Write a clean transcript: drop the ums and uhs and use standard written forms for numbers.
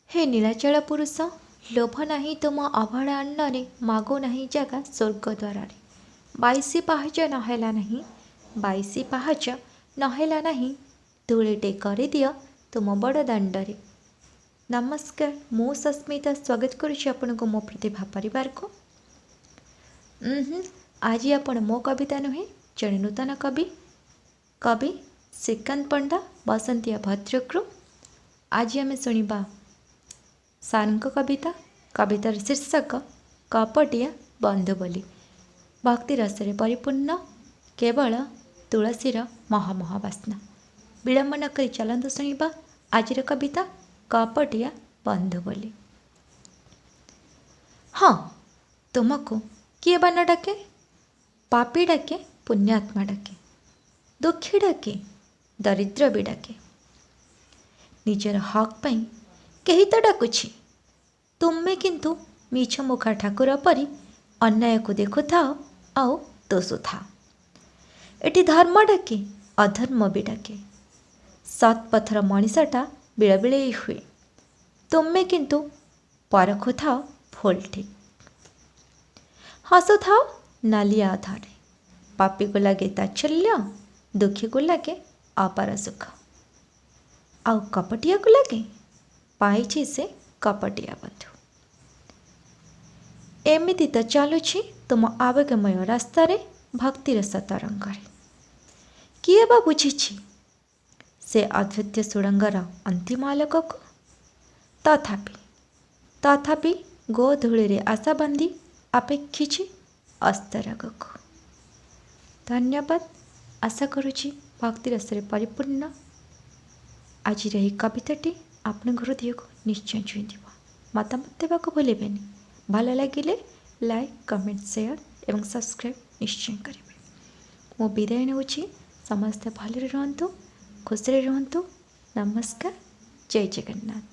हे नीଳାଚଳ ପୁରୁଷ, ଲୋଭ ନାହିଁ ତୁମ ଅଭଡ଼ା ଅନ୍ନରେ, ମାଗୁ ନାହିଁ ଜାଗା ସ୍ୱର୍ଗ ଦ୍ୱାରରେ। 22 ପାହାଚ ନହେଲା ନାହିଁ, 22 ପାହାଚ ନହେଲା ନାହିଁ, ଧୂଳିଟେ କରିଦିଅ ତୁମ ବଡ଼ ଦାଣ୍ଡରେ। ନମସ୍କାର, ମୁଁ ସସ୍ମିତା ସ୍ୱାଗତ କରୁଛି ଆପଣଙ୍କୁ ମୋ ପ୍ରତିଭା ପରିବାରକୁ। ଆଜି ଆପଣ ମୋ କବିତା ନୁହେଁ, ଜଣେ ନୂତନ କବି ଶ୍ରୀକାନ୍ତ ପଣ୍ଡା ବସନ୍ତିଆ ଭଦ୍ରକରୁ। ଆଜି ଆମେ ଶୁଣିବା ସାରଙ୍କ କବିତାର ଶୀର୍ଷକ କପଟିଆ ବନ୍ଧୁ ବୋଲି। ଭକ୍ତି ରସରେ ପରିପୂର୍ଣ୍ଣ, କେବଳ ତୁଳସୀର ମହମହ ବାସ୍ନା। ବିଳମ୍ବ ନ କରି ଚାଲନ୍ତୁ ଶୁଣିବା ଆଜିର କବିତା କପଟିଆ ବନ୍ଧୁ ବୋଲି। ହଁ, ତୁମକୁ କିଏ ବା ନ ଡାକେ? ପାପୀ ଡାକେ, ପୁଣ୍ୟାତ୍ମା ଡାକେ, ଦୁଃଖୀ ଡାକେ, ଦରିଦ୍ର ବି ଡାକେ। ନିଜର ହକ୍ ପାଇଁ କେହି ତ ଡାକୁଛି, ତୁମେ କିନ୍ତୁ ମିଛ ମୁଖା ଠାକୁର ପରି ଅନ୍ୟାୟକୁ ଦେଖୁଥାଅ ଆଉ ଦୋଷୁଥାଅ। ଏଠି ଧର୍ମ ଡାକେ, ଅଧର୍ମ ବି ଡାକେ, ସତ୍ ପଥର ମଣିଷଟା ବିଳବିଳେଇ ହୁଏ, ତୁମେ କିନ୍ତୁ ପରଖୁଥାଅ ଭୁଲ ଠିକ୍। ହସୁଥାଅ ନାଲିଆ ଅଧରେ, ପାପୀକୁ ଲାଗେ ତାଚ୍ଛଲ୍ୟ, ଦୁଃଖୀକୁ ଲାଗେ ଅପାର ସୁଖ, ଆଉ କପଟିଆକୁ ଲାଗେ ପାଇଛି ସେ କପଟିଆ ବନ୍ଧୁ। ଏମିତି ତ ଚାଲୁଛି ତୁମ ଆବେଗମୟ ରାସ୍ତାରେ, ଭକ୍ତିର ସତରଙ୍ଗରେ। କିଏ ବା ବୁଝିଛି ସେ ଅଦ୍ୱିତୀୟ ସୁଡ଼ଙ୍ଗର ଅନ୍ତିମ ଆଲୋକକୁ? ତଥାପି ଗୋଧୂଳିରେ ଆଶା ବାନ୍ଧି ଅପେକ୍ଷିଛି ଅସ୍ତରାଗକୁ। ଧନ୍ୟବାଦ। ଆଶା କରୁଛି ଭକ୍ତି ରସରେ ପରିପୂର୍ଣ୍ଣ ଆଜିର ଏହି କବିତାଟି ଆପଣଙ୍କ ହୃଦୟକୁ ନିଶ୍ଚୟ ଛୁଇଁଯିବ। ମତାମତ ଦେବାକୁ ଭୁଲିବେନି। ଭଲ ଲାଗିଲେ ଲାଇକ୍, କମେଣ୍ଟ, ସେୟାର ଏବଂ ସବସ୍କ୍ରାଇବ୍ ନିଶ୍ଚୟ କରିବେ। ମୁଁ ବିଦାୟ ନେଉଛି। ସମସ୍ତେ ଭଲରେ ରୁହନ୍ତୁ, ଖୁସିରେ ରୁହନ୍ତୁ। ନମସ୍କାର, ଜୟ ଜଗନ୍ନାଥ।